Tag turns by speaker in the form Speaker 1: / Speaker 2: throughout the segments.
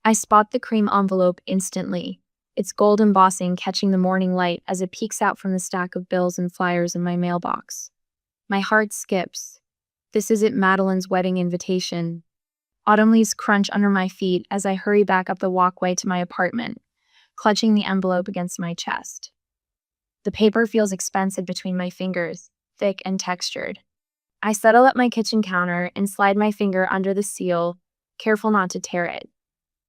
Speaker 1: I spot the cream envelope instantly, its gold embossing catching the morning light as it peeks out from the stack of bills and flyers in my mailbox. My heart skips. This isn't Madeline's wedding invitation. Autumn leaves crunch under my feet as I hurry back up the walkway to my apartment, clutching the envelope against my chest. The paper feels expensive between my fingers, thick and textured. I settle at my kitchen counter and slide my finger under the seal, careful not to tear it.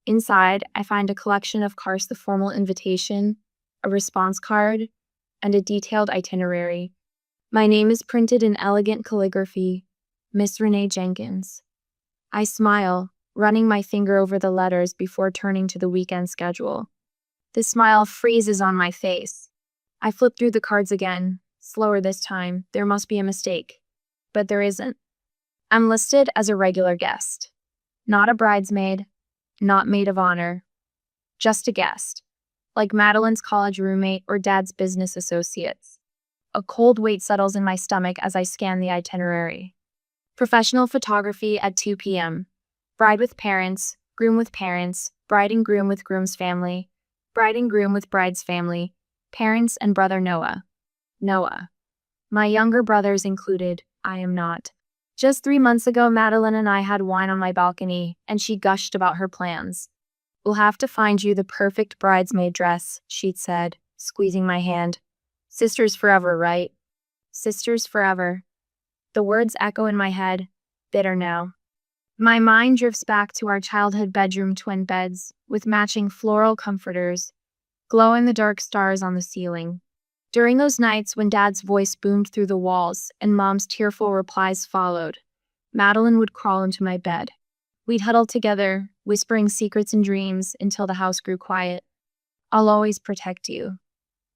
Speaker 1: Inside, I find a collection of cards: the formal invitation, a response card, and a detailed itinerary. My name is printed in elegant calligraphy, Miss Renee Jenkins. I smile, running my finger over the letters before turning to the weekend schedule. The smile freezes on my face. I flip through the cards again, slower this time. There must be a mistake. But there isn't. I'm listed as a regular guest. Not a bridesmaid, not maid of honor. Just a guest. Like Madeline's college roommate or Dad's business associates. A cold weight settles in my stomach as I scan the itinerary. Professional photography at 2 p.m. Bride with parents, groom with parents, bride and groom with groom's family, bride and groom with bride's family, parents and brother Noah. Noah. My younger brother's included. I am not. Just 3 months ago, Madeline and I had wine on my balcony, and she gushed about her plans. We'll have to find you the perfect bridesmaid dress, she'd said, squeezing my hand. Sisters forever, right? Sisters forever. The words echo in my head, bitter now. My mind drifts back to our childhood bedroom twin beds, with matching floral comforters, glow-in-the-dark stars on the ceiling. During those nights when Dad's voice boomed through the walls and Mom's tearful replies followed, Madeline would crawl into my bed. We'd huddle together, whispering secrets and dreams until the house grew quiet. I'll always protect you,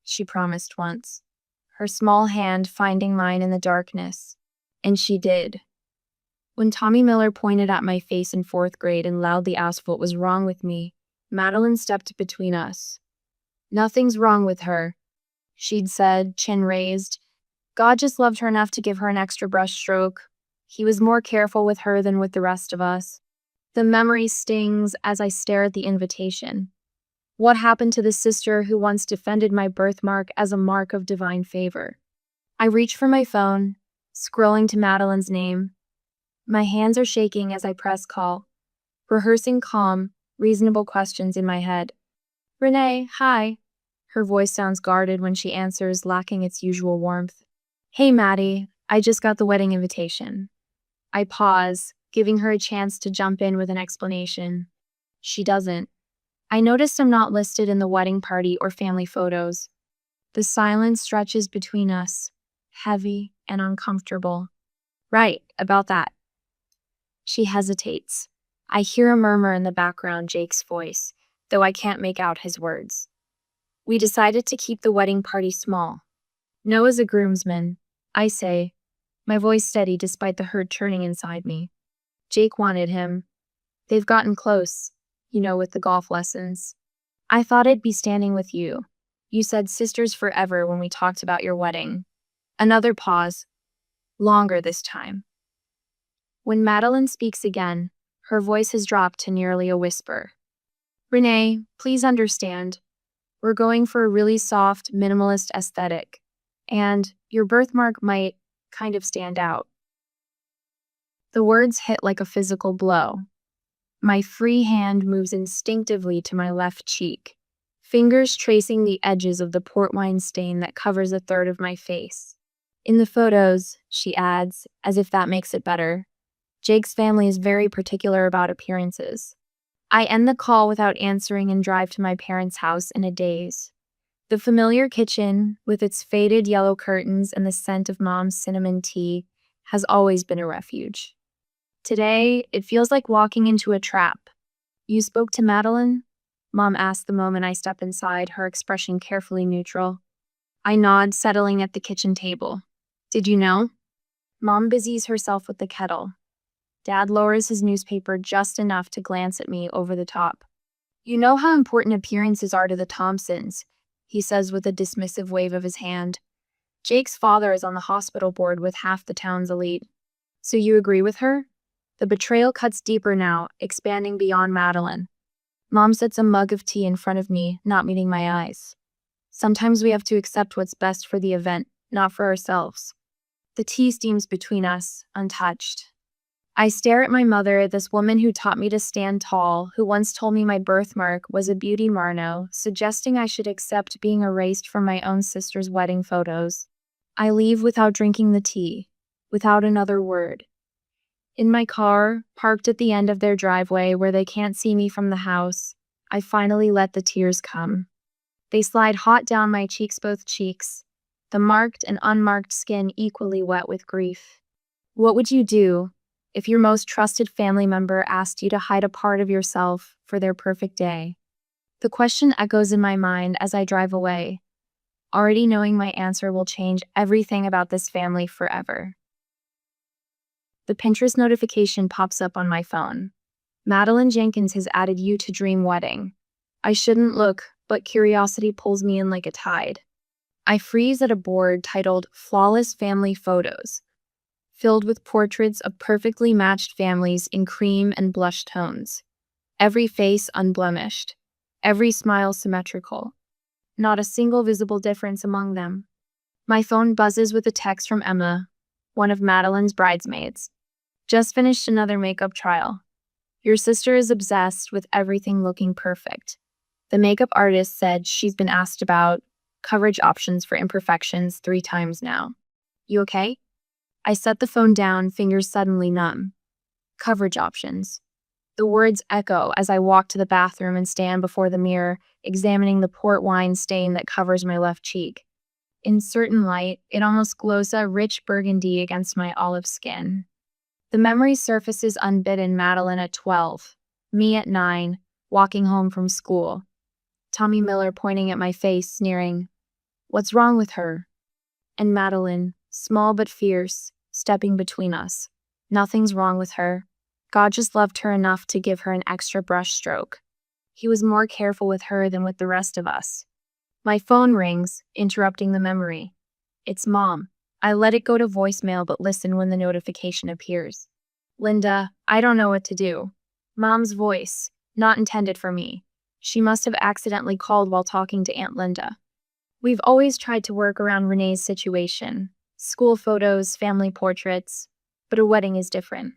Speaker 1: she promised once, her small hand finding mine in the darkness. And she did. When Tommy Miller pointed at my face in 4th grade and loudly asked what was wrong with me, Madeline stepped between us. Nothing's wrong with her, she'd said, chin raised. God just loved her enough to give her an extra brushstroke. He was more careful with her than with the rest of us. The memory stings as I stare at the invitation. What happened to the sister who once defended my birthmark as a mark of divine favor? I reach for my phone, scrolling to Madeline's name. My hands are shaking as I press call, rehearsing calm, reasonable questions in my head. Renee, hi. Her voice sounds guarded when she answers, lacking its usual warmth. Hey, Maddie, I just got the wedding invitation. I pause, giving her a chance to jump in with an explanation. She doesn't. I noticed I'm not listed in the wedding party or family photos. The silence stretches between us, heavy and uncomfortable. Right, about that. She hesitates. I hear a murmur in the background, Jake's voice, though I can't make out his words. We decided to keep the wedding party small. Noah's a groomsman, I say, my voice steady despite the hurt churning inside me. Jake wanted him. They've gotten close, with the golf lessons. I thought I'd be standing with you. You said sisters forever when we talked about your wedding. Another pause. Longer this time. When Madeline speaks again, her voice has dropped to nearly a whisper. Renee, please understand. We're going for a really soft, minimalist aesthetic. And your birthmark might kind of stand out. The words hit like a physical blow. My free hand moves instinctively to my left cheek, fingers tracing the edges of the port wine stain that covers a third of my face. In the photos, she adds, as if that makes it better, Jake's family is very particular about appearances. I end the call without answering and drive to my parents' house in a daze. The familiar kitchen, with its faded yellow curtains and the scent of Mom's cinnamon tea, has always been a refuge. Today, it feels like walking into a trap. You spoke to Madeline? Mom asked the moment I step inside, her expression carefully neutral. I nod, settling at the kitchen table. Did you know? Mom busies herself with the kettle. Dad lowers his newspaper just enough to glance at me over the top. You know how important appearances are to the Thompsons, he says with a dismissive wave of his hand. Jake's father is on the hospital board with half the town's elite. So you agree with her? The betrayal cuts deeper now, expanding beyond Madeline. Mom sets a mug of tea in front of me, not meeting my eyes. Sometimes we have to accept what's best for the event, not for ourselves. The tea steams between us, untouched. I stare at my mother, this woman who taught me to stand tall, who once told me my birthmark was a beauty marno, suggesting I should accept being erased from my own sister's wedding photos. I leave without drinking the tea, without another word. In my car, parked at the end of their driveway where they can't see me from the house, I finally let the tears come. They slide hot down my cheeks, both cheeks, the marked and unmarked skin equally wet with grief. What would you do if your most trusted family member asked you to hide a part of yourself for their perfect day? The question echoes in my mind as I drive away, already knowing my answer will change everything about this family forever. The Pinterest notification pops up on my phone. Madeline Jenkins has added you to Dream Wedding. I shouldn't look, but curiosity pulls me in like a tide. I freeze at a board titled Flawless Family Photos, filled with portraits of perfectly matched families in cream and blush tones. Every face unblemished, every smile symmetrical. Not a single visible difference among them. My phone buzzes with a text from Emma, one of Madeline's bridesmaids. Just finished another makeup trial. Your sister is obsessed with everything looking perfect. The makeup artist said she's been asked about coverage options for imperfections 3 times now. You okay? I set the phone down, fingers suddenly numb. Coverage options. The words echo as I walk to the bathroom and stand before the mirror, examining the port wine stain that covers my left cheek. In certain light, it almost glows a rich burgundy against my olive skin. The memory surfaces unbidden. Madeline at 12, me at 9, walking home from school. Tommy Miller pointing at my face, sneering, "What's wrong with her?" And Madeline, small but fierce, stepping between us. Nothing's wrong with her. God just loved her enough to give her an extra brush stroke. He was more careful with her than with the rest of us. My phone rings, interrupting the memory. It's Mom. I let it go to voicemail but listen when the notification appears. Linda, I don't know what to do. Mom's voice, not intended for me. She must have accidentally called while talking to Aunt Linda. We've always tried to work around Renee's situation. School photos, family portraits, but a wedding is different.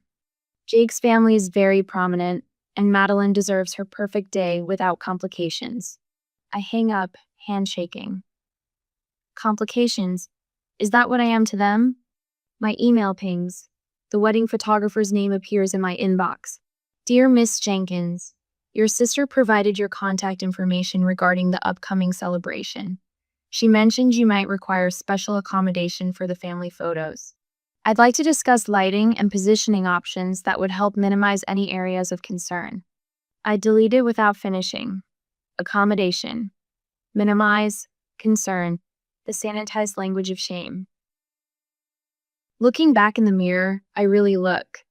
Speaker 1: Jake's family is very prominent, and Madeline deserves her perfect day without complications. I hang up, handshaking. Complications? Is that what I am to them? My email pings. The wedding photographer's name appears in my inbox. Dear Miss Jenkins, your sister provided your contact information regarding the upcoming celebration. She mentioned you might require special accommodation for the family photos. I'd like to discuss lighting and positioning options that would help minimize any areas of concern. I deleted without finishing. Accommodation. Minimize. Concern. The sanitized language of shame. Looking back in the mirror, I really look.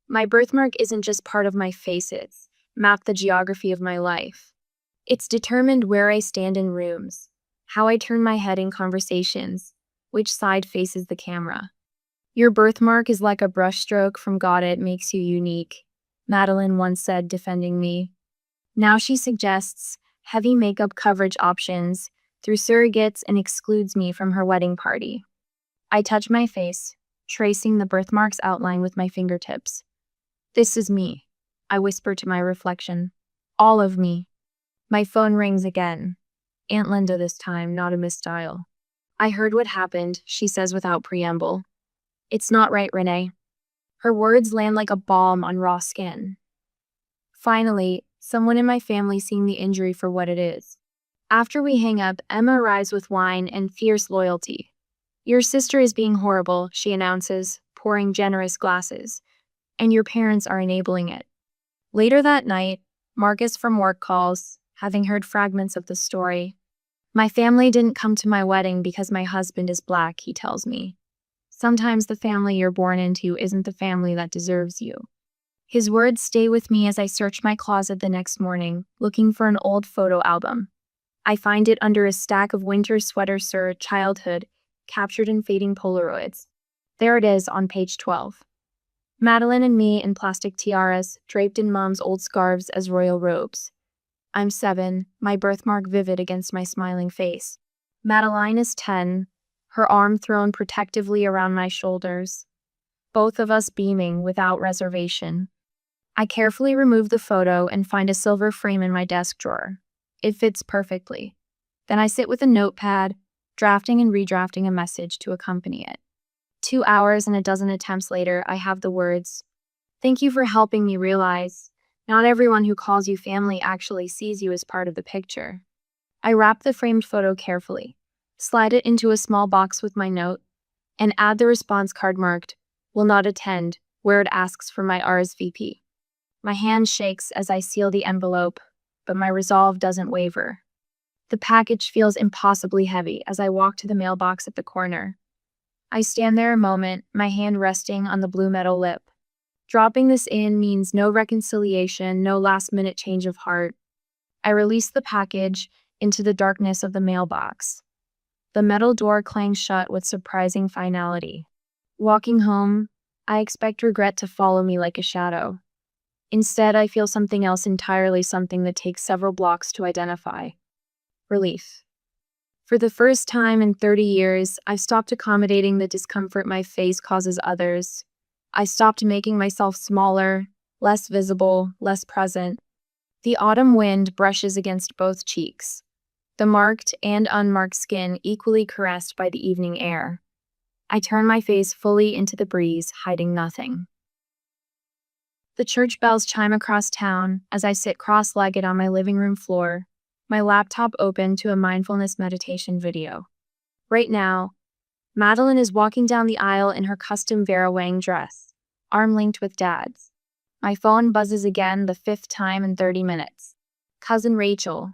Speaker 1: My birthmark isn't just part of my face, it's mapped the geography of my life. It's determined where I stand in rooms, how I turn my head in conversations, which side faces the camera. Your birthmark is like a brushstroke from God, it makes you unique, Madeline once said, defending me. Now she suggests heavy makeup coverage options through surrogates and excludes me from her wedding party. I touch my face, tracing the birthmark's outline with my fingertips. This is me, I whisper to my reflection. All of me. My phone rings again. Aunt Linda this time, not a misdial. I heard what happened, she says without preamble. It's not right, Renee. Her words land like a balm on raw skin. Finally, someone in my family seeing the injury for what it is. After we hang up, Emma arrives with wine and fierce loyalty. Your sister is being horrible, she announces, pouring generous glasses. And your parents are enabling it. Later that night, Marcus from work calls, having heard fragments of the story. My family didn't come to my wedding because my husband is black, he tells me. Sometimes the family you're born into isn't the family that deserves you. His words stay with me as I search my closet the next morning, looking for an old photo album. I find it under a stack of winter sweaters, sir, childhood, captured in fading Polaroids. There it is on page 12. Madeline and me in plastic tiaras, draped in Mom's old scarves as royal robes. I'm 7, my birthmark vivid against my smiling face. Madeline is 10, her arm thrown protectively around my shoulders, both of us beaming without reservation. I carefully remove the photo and find a silver frame in my desk drawer. It fits perfectly. Then I sit with a notepad, drafting and redrafting a message to accompany it. 2 hours and a dozen attempts later, I have the words, "Thank you for helping me realize not everyone who calls you family actually sees you as part of the picture." I wrap the framed photo carefully, slide it into a small box with my note, and add the response card marked, "Will not attend," where it asks for my RSVP. My hand shakes as I seal the envelope, but my resolve doesn't waver. The package feels impossibly heavy as I walk to the mailbox at the corner. I stand there a moment, my hand resting on the blue metal lip. Dropping this in means no reconciliation, no last-minute change of heart. I release the package into the darkness of the mailbox. The metal door clangs shut with surprising finality. Walking home, I expect regret to follow me like a shadow. Instead, I feel something else entirely, something that takes several blocks to identify. Relief. For the first time in 30 years, I've stopped accommodating the discomfort my face causes others. I stopped making myself smaller, less visible, less present. The autumn wind brushes against both cheeks, the marked and unmarked skin equally caressed by the evening air. I turn my face fully into the breeze, hiding nothing. The church bells chime across town as I sit cross-legged on my living room floor, my laptop open to a mindfulness meditation video. Right now, Madeline is walking down the aisle in her custom Vera Wang dress, arm-linked with Dad's. My phone buzzes again, the 5th time in 30 minutes. "Cousin Rachel,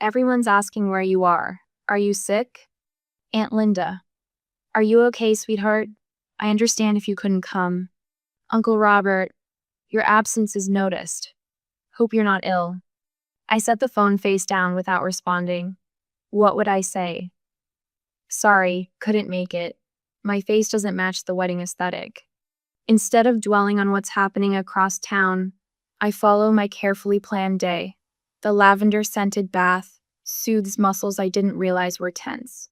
Speaker 1: everyone's asking where you are. Are you sick?" "Aunt Linda, are you okay, sweetheart? I understand if you couldn't come." "Uncle Robert, your absence is noticed. Hope you're not ill." I set the phone face down without responding. What would I say? "Sorry, couldn't make it. My face doesn't match the wedding aesthetic." Instead of dwelling on what's happening across town, I follow my carefully planned day. The lavender-scented bath soothes muscles I didn't realize were tense.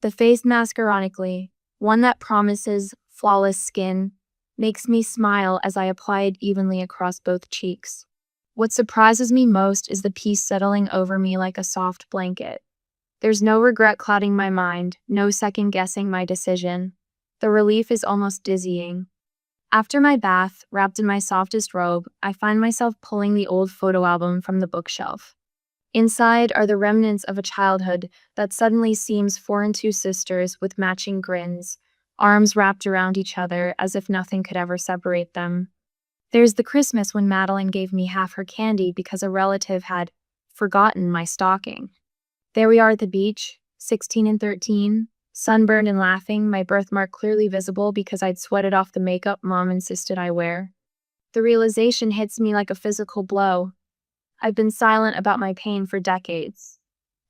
Speaker 1: The face mask, ironically, one that promises flawless skin, makes me smile as I apply it evenly across both cheeks. What surprises me most is the peace settling over me like a soft blanket. There's no regret clouding my mind, no second-guessing my decision. The relief is almost dizzying. After my bath, wrapped in my softest robe, I find myself pulling the old photo album from the bookshelf. Inside are the remnants of a childhood that suddenly seems 4 and 2 sisters with matching grins, arms wrapped around each other as if nothing could ever separate them. There's the Christmas when Madeline gave me half her candy because a relative had forgotten my stocking. There we are at the beach, 16 and 13, sunburned and laughing, my birthmark clearly visible because I'd sweated off the makeup Mom insisted I wear. The realization hits me like a physical blow. I've been silent about my pain for decades.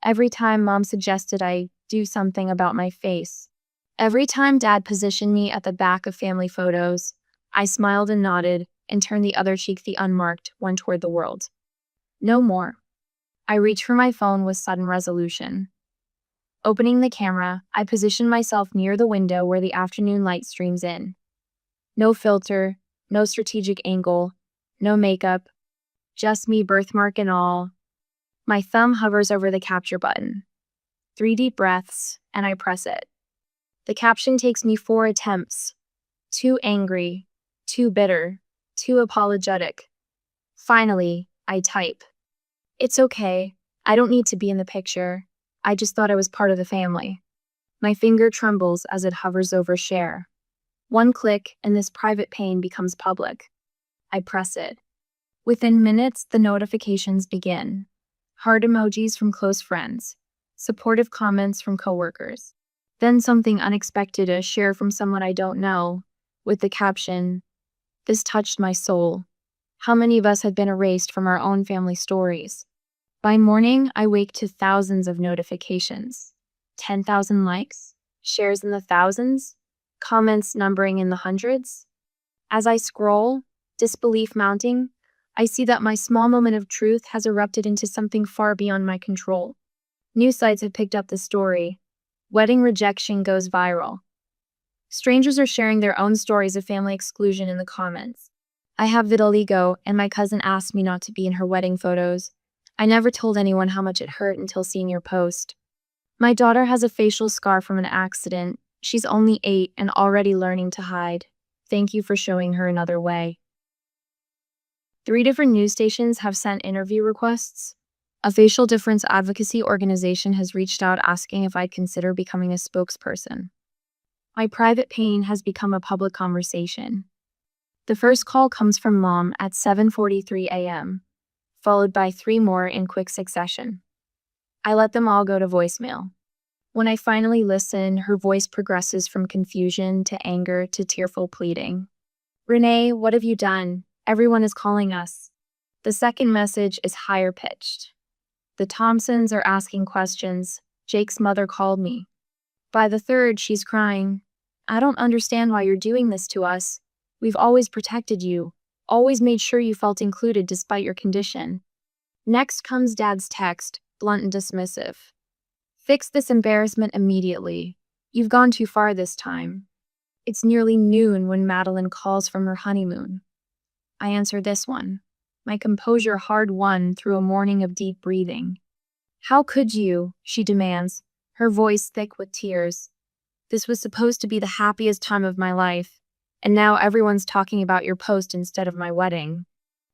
Speaker 1: Every time Mom suggested I do something about my face, every time Dad positioned me at the back of family photos, I smiled and nodded and turned the other cheek, the unmarked one, toward the world. No more. I reach for my phone with sudden resolution. Opening the camera, I position myself near the window where the afternoon light streams in. No filter, no strategic angle, no makeup, just me, birthmark and all. My thumb hovers over the capture button. 3 deep breaths, and I press it. The caption takes me 4 attempts. Too angry, too bitter, too apologetic. Finally, I type. "It's okay. I don't need to be in the picture. I just thought I was part of the family." My finger trembles as it hovers over share. 1 click, and this private pain becomes public. I press it. Within minutes, the notifications begin. Heart emojis from close friends. Supportive comments from coworkers. Then something unexpected, a share from someone I don't know, with the caption, "This touched my soul." How many of us have been erased from our own family stories? By morning, I wake to thousands of notifications. 10,000 likes, shares in the thousands, comments numbering in the hundreds. As I scroll, disbelief mounting, I see that my small moment of truth has erupted into something far beyond my control. News sites have picked up the story. Wedding rejection goes viral. Strangers are sharing their own stories of family exclusion in the comments. I have vitiligo, and my cousin asked me not to be in her wedding photos. I never told anyone how much it hurt until seeing your post. My daughter has a facial scar from an accident. She's only 8 and already learning to hide. Thank you for showing her another way. 3 different news stations have sent interview requests. A facial difference advocacy organization has reached out asking if I'd consider becoming a spokesperson. My private pain has become a public conversation. The first call comes from Mom at 7:43 a.m., followed by 3 more in quick succession. I let them all go to voicemail. When I finally listen, her voice progresses from confusion to anger to tearful pleading. Renee, what have you done? Everyone is calling us. The second message is higher pitched. The Thompsons are asking questions. Jake's mother called me. By the third, she's crying. I don't understand why you're doing this to us. We've always protected you, always made sure you felt included despite your condition. Next comes Dad's text, blunt and dismissive. Fix this embarrassment immediately. You've gone too far this time. It's nearly noon when Madeline calls from her honeymoon. I answer this one, my composure hard-won through a morning of deep breathing. How could you? She demands, her voice thick with tears. This was supposed to be the happiest time of my life, and now everyone's talking about your post instead of my wedding.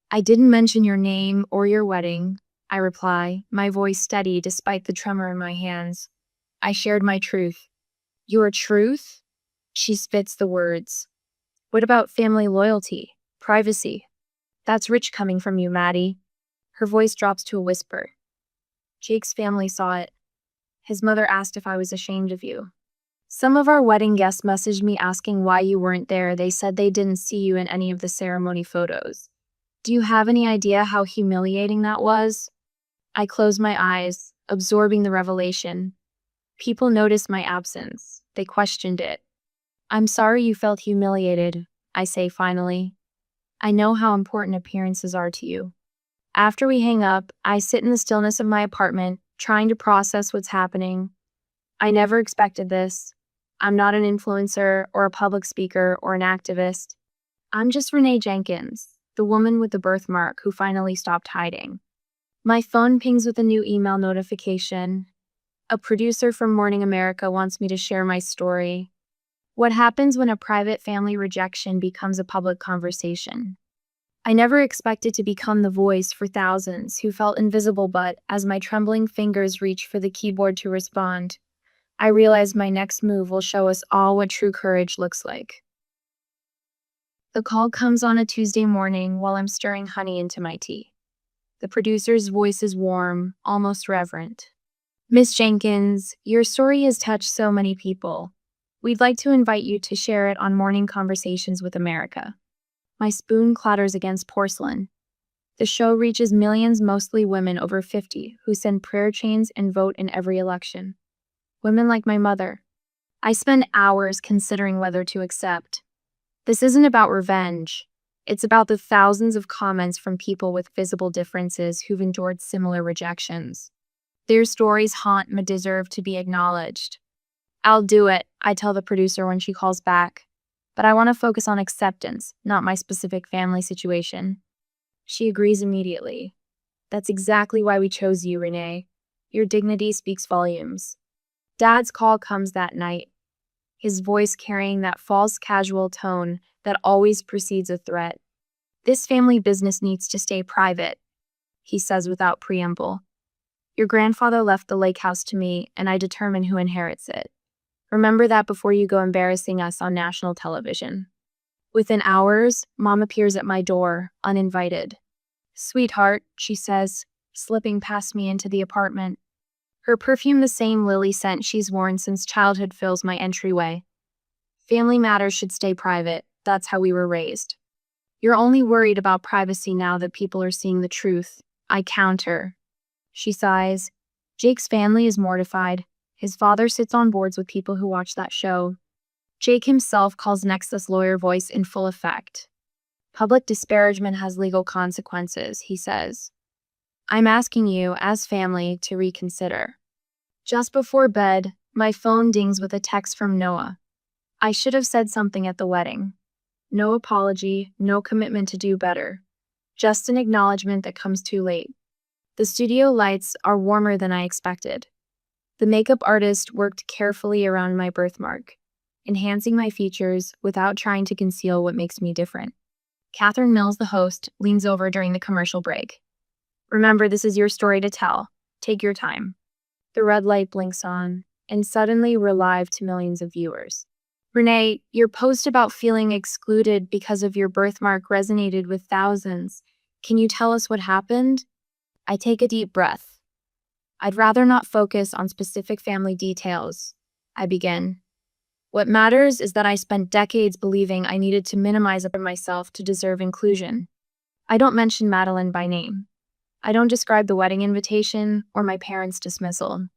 Speaker 1: I didn't mention your name or your wedding, I reply, my voice steady despite the tremor in my hands. I shared my truth. Your truth? She spits the words. What about family loyalty? Privacy? That's rich coming from you, Maddie. Her voice drops to a whisper. Jake's family saw it. His mother asked if I was ashamed of you. Some of our wedding guests messaged me asking why you weren't there. They said they didn't see you in any of the ceremony photos. Do you have any idea how humiliating that was? I close my eyes, absorbing the revelation. People noticed my absence. They questioned it. I'm sorry you felt humiliated, I say finally. I know how important appearances are to you. After we hang up, I sit in the stillness of my apartment, trying to process what's happening. I never expected this. I'm not an influencer or a public speaker or an activist. I'm just Renee Jenkins, the woman with the birthmark who finally stopped hiding. My phone pings with a new email notification. A producer from Morning America wants me to share my story. What happens when a private family rejection becomes a public conversation? I never expected to become the voice for thousands who felt invisible, but as my trembling fingers reach for the keyboard to respond, I realize my next move will show us all what true courage looks like. The call comes on a Tuesday morning while I'm stirring honey into my tea. The producer's voice is warm, almost reverent. Miss Jenkins, your story has touched so many people. We'd like to invite you to share it on Morning Conversations with America. My spoon clatters against porcelain. The show reaches millions, mostly women over 50, who send prayer chains and vote in every election. Women like my mother. I spend hours considering whether to accept. This isn't about revenge. It's about the thousands of comments from people with visible differences who've endured similar rejections. Their stories haunt and deserve to be acknowledged. I'll do it, I tell the producer when she calls back. But I want to focus on acceptance, not my specific family situation. She agrees immediately. That's exactly why we chose you, Renee. Your dignity speaks volumes. Dad's call comes that night, his voice carrying that false casual tone that always precedes a threat. This family business needs to stay private, he says without preamble. Your grandfather left the lake house to me, and I determine who inherits it. Remember that before you go embarrassing us on national television. Within hours, Mom appears at my door, uninvited. Sweetheart, she says, slipping past me into the apartment. Her perfume, the same lily scent she's worn since childhood, fills my entryway. Family matters should stay private. That's how we were raised. You're only worried about privacy now that people are seeing the truth. I counter. She sighs. Jake's family is mortified. His father sits on boards with people who watch that show. Jake himself calls Nexus lawyer voice in full effect. Public disparagement has legal consequences, he says. I'm asking you, as family, to reconsider. Just before bed, my phone dings with a text from Noah. I should have said something at the wedding. No apology, no commitment to do better. Just an acknowledgement that comes too late. The studio lights are warmer than I expected. The makeup artist worked carefully around my birthmark, enhancing my features without trying to conceal what makes me different. Catherine Mills, the host, leans over during the commercial break. Remember, this is your story to tell. Take your time. The red light blinks on, and suddenly we're live to millions of viewers. Renee, your post about feeling excluded because of your birthmark resonated with thousands. Can you tell us what happened? I take a deep breath. I'd rather not focus on specific family details. I begin. What matters is that I spent decades believing I needed to minimize myself to deserve inclusion. I don't mention Madeline by name. I don't describe the wedding invitation or my parents' dismissal.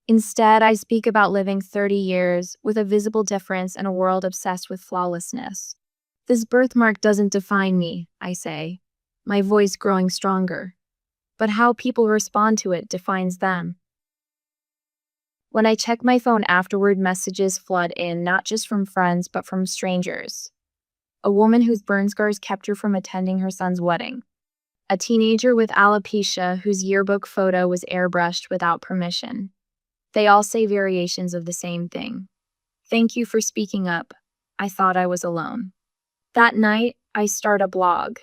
Speaker 1: Instead, I speak about living 30 years with a visible difference in a world obsessed with flawlessness. This birthmark doesn't define me, I say, my voice growing stronger. But how people respond to it defines them. When I check my phone afterward, messages flood in, not just from friends, but from strangers. A woman whose burn scars kept her from attending her son's wedding. A teenager with alopecia whose yearbook photo was airbrushed without permission. They all say variations of the same thing. Thank you for speaking up. I thought I was alone. That night, I start a blog.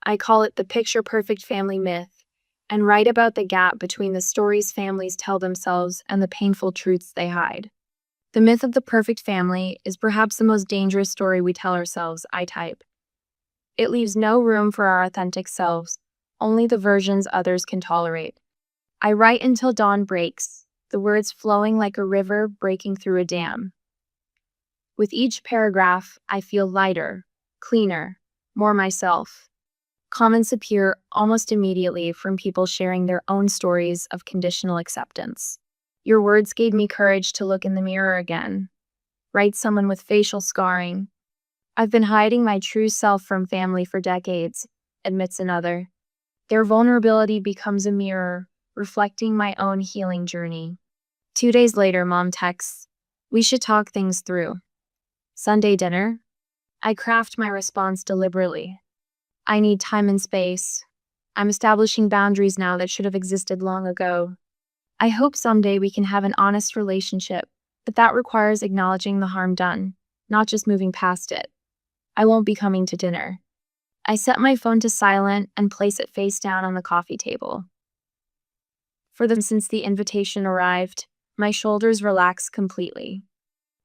Speaker 1: I call it the Picture Perfect Family Myth, and write about the gap between the stories families tell themselves and the painful truths they hide. The myth of the perfect family is perhaps the most dangerous story we tell ourselves, I type. It leaves no room for our authentic selves, only the versions others can tolerate. I write until dawn breaks, the words flowing like a river breaking through a dam. With each paragraph, I feel lighter, cleaner, more myself. Comments appear almost immediately from people sharing their own stories of conditional acceptance. Your words gave me courage to look in the mirror again. Writes someone with facial scarring. I've been hiding my true self from family for decades, admits another. Their vulnerability becomes a mirror, reflecting my own healing journey. 2 days later, Mom texts, "We should talk things through." Sunday dinner? I craft my response deliberately. I need time and space. I'm establishing boundaries now that should have existed long ago. I hope someday we can have an honest relationship, but that requires acknowledging the harm done, not just moving past it. I won't be coming to dinner. I set my phone to silent and place it face down on the coffee table. Since the invitation arrived, my shoulders relax completely.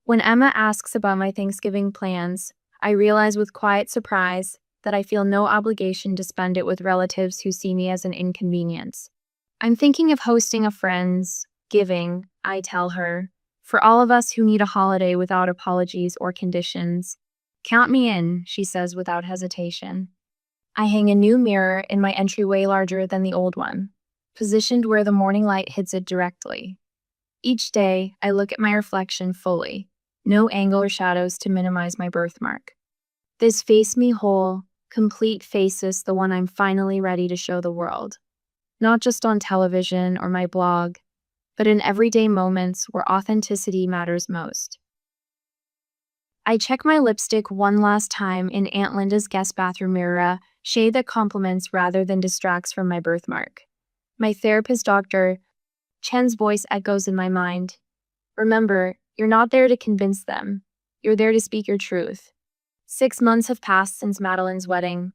Speaker 1: When Emma asks about my Thanksgiving plans, I realize with quiet surprise that I feel no obligation to spend it with relatives who see me as an inconvenience. I'm thinking of hosting a friend's giving, I tell her, for all of us who need a holiday without apologies or conditions. Count me in, she says without hesitation. I hang a new mirror in my entryway larger than the old one, positioned where the morning light hits it directly. Each day, I look at my reflection fully, no angle or shadows to minimize my birthmark. This face me whole, complete face is the one I'm finally ready to show the world. Not just on television or my blog, but in everyday moments where authenticity matters most. I check my lipstick one last time in Aunt Linda's guest bathroom mirror, shade that complements rather than distracts from my birthmark. My therapist, Dr. Chen's voice echoes in my mind. Remember, you're not there to convince them. You're there to speak your truth. 6 months have passed since Madeline's wedding.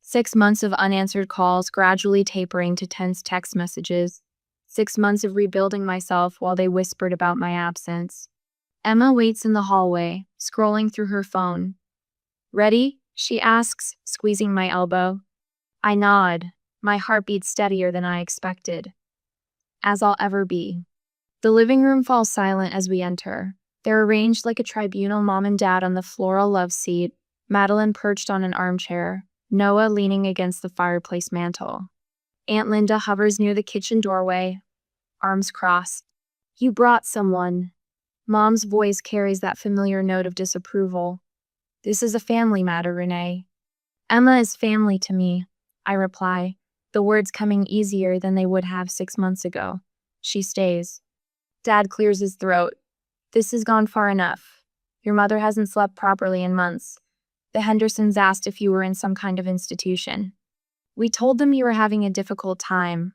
Speaker 1: 6 months of unanswered calls gradually tapering to tense text messages. 6 months of rebuilding myself while they whispered about my absence. Emma waits in the hallway, scrolling through her phone. "Ready?" she asks, squeezing my elbow. I nod, my heart beats steadier than I expected. As I'll ever be. The living room falls silent as we enter. They're arranged like a tribunal, Mom and Dad on the floral love seat, Madeline perched on an armchair, Noah leaning against the fireplace mantel. Aunt Linda hovers near the kitchen doorway, arms crossed. "You brought someone." Mom's voice carries that familiar note of disapproval. "This is a family matter, Renee." Emma is family to me, I reply, the words coming easier than they would have 6 months ago. She stays. Dad clears his throat. This has gone far enough. Your mother hasn't slept properly in months. The Hendersons asked if you were in some kind of institution. We told them you were having a difficult time.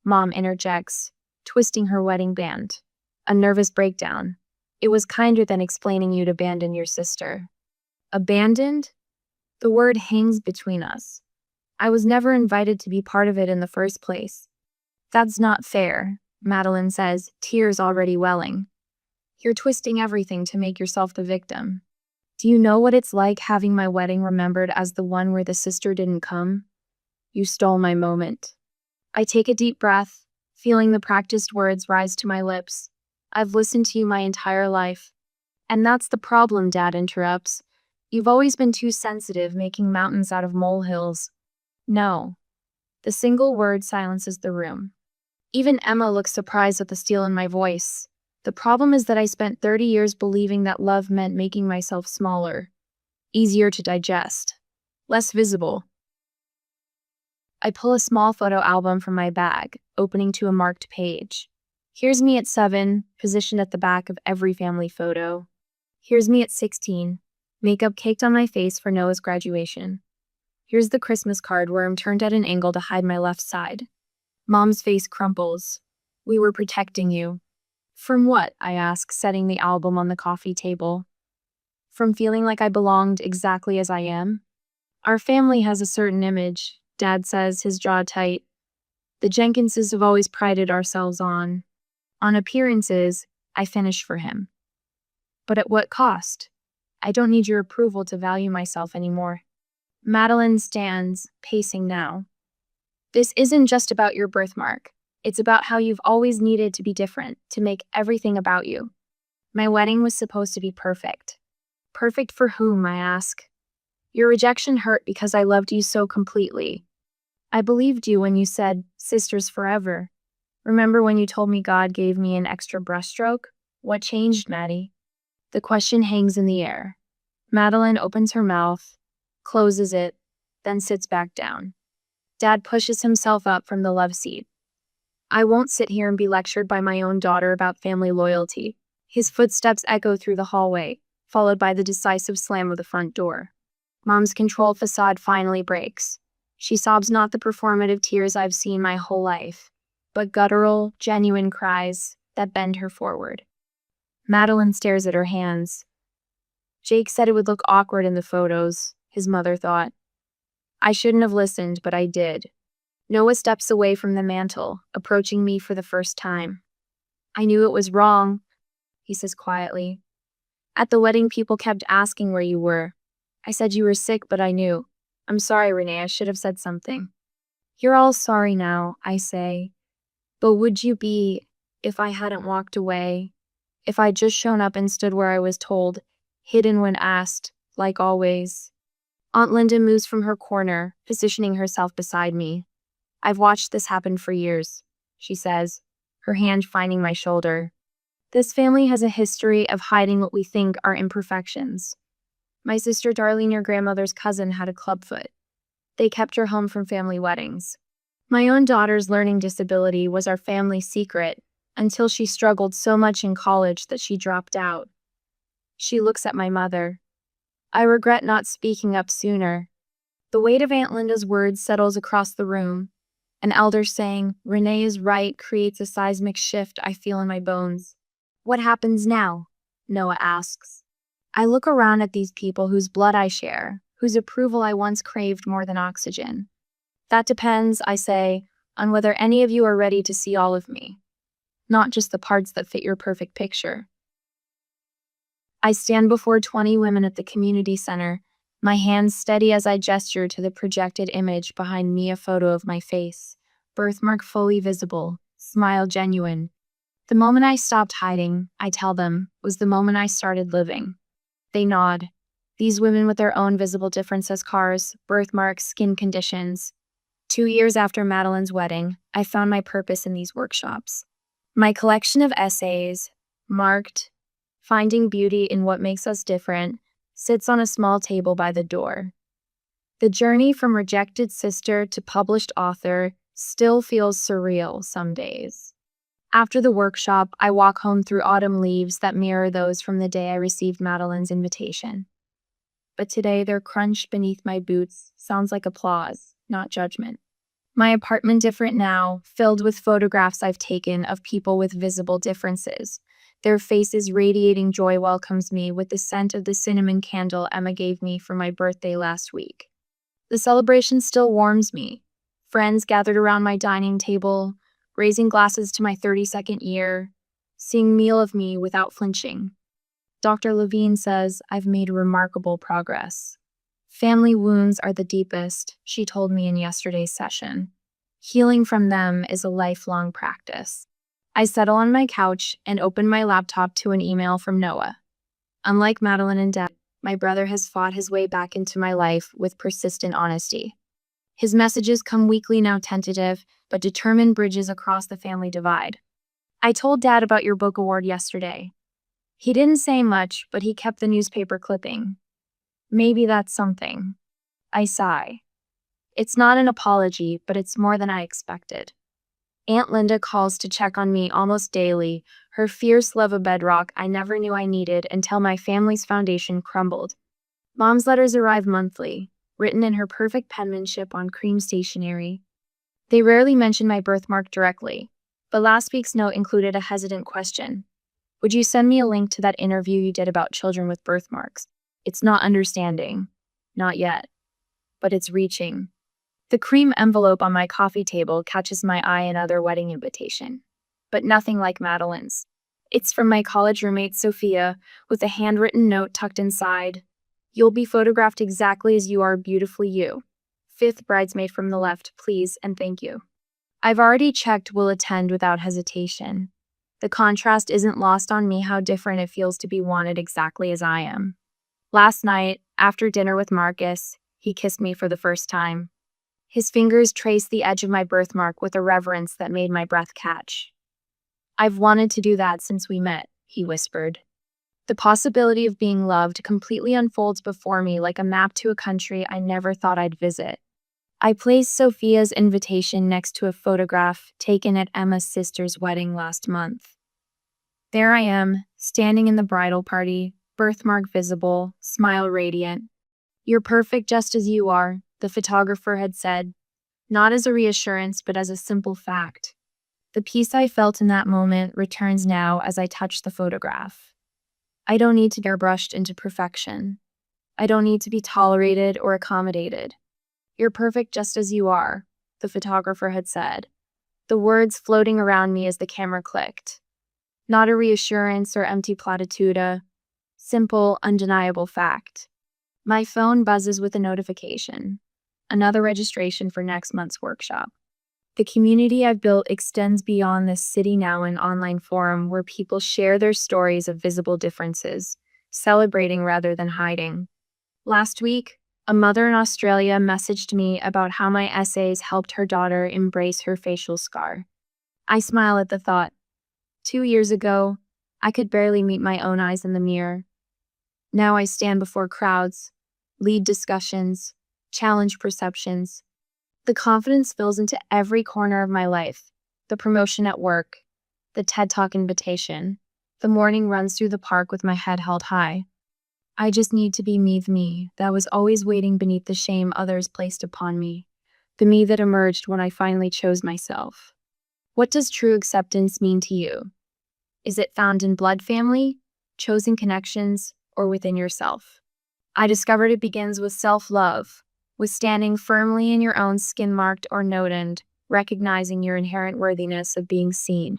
Speaker 1: Mom interjects, twisting her wedding band. A nervous breakdown. It was kinder than explaining you'd abandon your sister. Abandoned? The word hangs between us. I was never invited to be part of it in the first place. That's not fair, Madeline says, tears already welling. You're twisting everything to make yourself the victim. Do you know what it's like having my wedding remembered as the one where the sister didn't come? You stole my moment. I take a deep breath, feeling the practiced words rise to my lips. I've listened to you my entire life. And that's the problem, Dad interrupts. You've always been too sensitive, making mountains out of molehills. No. The single word silences the room. Even Emma looks surprised at the steel in my voice. The problem is that I spent 30 years believing that love meant making myself smaller, easier to digest, less visible. I pull a small photo album from my bag, opening to a marked page. Here's me at 7, positioned at the back of every family photo. Here's me at 16, makeup caked on my face for Noah's graduation. Here's the Christmas card where I'm turned at an angle to hide my left side. Mom's face crumples. We were protecting you. From what? I ask, setting the album on the coffee table. From feeling like I belonged exactly as I am? Our family has a certain image, Dad says, his jaw tight. The Jenkinses have always prided ourselves on appearances. I finish for him. But at what cost? I don't need your approval to value myself anymore. Madeline stands, pacing now. This isn't just about your birthmark. It's about how you've always needed to be different, to make everything about you. My wedding was supposed to be perfect. Perfect for whom, I ask. Your rejection hurt because I loved you so completely. I believed you when you said, sisters forever. Remember when you told me God gave me an extra brushstroke? What changed, Maddie? The question hangs in the air. Madeline opens her mouth, closes it, then sits back down. Dad pushes himself up from the love seat. I won't sit here and be lectured by my own daughter about family loyalty. His footsteps echo through the hallway, followed by the decisive slam of the front door. Mom's controlled facade finally breaks. She sobs not the performative tears I've seen my whole life, but guttural, genuine cries that bend her forward. Madeline stares at her hands. Jake said it would look awkward in the photos, his mother thought. I shouldn't have listened, but I did. Noah steps away from the mantel, approaching me for the first time. I knew it was wrong, he says quietly. At the wedding, people kept asking where you were. I said you were sick, but I knew. I'm sorry, Renee, I should have said something. You're all sorry now, I say. But would you be if I hadn't walked away? If I'd just shown up and stood where I was told, hidden when asked, like always? Aunt Linda moves from her corner, positioning herself beside me. I've watched this happen for years, she says, her hand finding my shoulder. This family has a history of hiding what we think are imperfections. My sister Darlene, your grandmother's cousin, had a clubfoot. They kept her home from family weddings. My own daughter's learning disability was our family secret until she struggled so much in college that she dropped out. She looks at my mother. I regret not speaking up sooner. The weight of Aunt Linda's words settles across the room. An elder saying, Renee is right, creates a seismic shift I feel in my bones. What happens now? Noah asks. I look around at these people whose blood I share, whose approval I once craved more than oxygen. That depends, I say, on whether any of you are ready to see all of me, not just the parts that fit your perfect picture. I stand before 20 women at the community center, my hands steady as I gesture to the projected image behind me, a photo of my face, birthmark fully visible, smile genuine. The moment I stopped hiding, I tell them, was the moment I started living. They nod. These women with their own visible differences, scars, birthmarks, skin conditions. 2 years after Madeline's wedding, I found my purpose in these workshops. My collection of essays, marked, Finding Beauty in What Makes Us Different, sits on a small table by the door. The journey from rejected sister to published author still feels surreal some days. After the workshop, I walk home through autumn leaves that mirror those from the day I received Madeline's invitation. But today they're crunched beneath my boots, sounds like applause, not judgment. My apartment different now, filled with photographs I've taken of people with visible differences. Their faces radiating joy welcomes me with the scent of the cinnamon candle Emma gave me for my birthday last week. The celebration still warms me. Friends gathered around my dining table, raising glasses to my 32nd year, seeing meal of me without flinching. Dr. Levine says I've made remarkable progress. Family wounds are the deepest, she told me in yesterday's session. Healing from them is a lifelong practice. I settle on my couch and open my laptop to an email from Noah. Unlike Madeline and Deb, my brother has fought his way back into my life with persistent honesty. His messages come weekly now, tentative, but determined bridges across the family divide. I told Dad about your book award yesterday. He didn't say much, but he kept the newspaper clipping. Maybe that's something. I sigh. It's not an apology, but it's more than I expected. Aunt Linda calls to check on me almost daily, her fierce love a bedrock I never knew I needed until my family's foundation crumbled. Mom's letters arrive monthly, written in her perfect penmanship on cream stationery. They rarely mention my birthmark directly, but last week's note included a hesitant question. Would you send me a link to that interview you did about children with birthmarks? It's not understanding. Not yet. But it's reaching. The cream envelope on my coffee table catches my eye another wedding invitation. But nothing like Madeline's. It's from my college roommate Sophia, with a handwritten note tucked inside. You'll be photographed exactly as you are, beautifully you. 5th bridesmaid from the left, please and thank you. I've already checked will attend without hesitation. The contrast isn't lost on me how different it feels to be wanted exactly as I am. Last night, after dinner with Marcus, he kissed me for the first time. His fingers traced the edge of my birthmark with a reverence that made my breath catch. I've wanted to do that since we met, he whispered. The possibility of being loved completely unfolds before me like a map to a country I never thought I'd visit. I placed Sophia's invitation next to a photograph taken at Emma's sister's wedding last month. There I am, standing in the bridal party, birthmark visible, smile radiant. You're perfect just as you are, the photographer had said, not as a reassurance but as a simple fact. The peace I felt in that moment returns now as I touch the photograph. I don't need to be airbrushed into perfection. I don't need to be tolerated or accommodated. You're perfect just as you are, the photographer had said, the words floating around me as the camera clicked. Not a reassurance or empty platitude, simple, undeniable fact. My phone buzzes with a notification. Another registration for next month's workshop. The community I've built extends beyond this City Now an online forum where people share their stories of visible differences, celebrating rather than hiding. Last week, a mother in Australia messaged me about how my essays helped her daughter embrace her facial scar. I smile at the thought. 2 years ago, I could barely meet my own eyes in the mirror. Now I stand before crowds, lead discussions, challenge perceptions. The confidence fills into every corner of my life. The promotion at work, the TED Talk invitation, the morning runs through the park with my head held high. I just need to be me that was always waiting beneath the shame others placed upon me, the me that emerged when I finally chose myself. What does true acceptance mean to you? Is it found in blood family, chosen connections, or within yourself? I discovered it begins with self-love, with standing firmly in your own skin marked or noted, recognizing your inherent worthiness of being seen.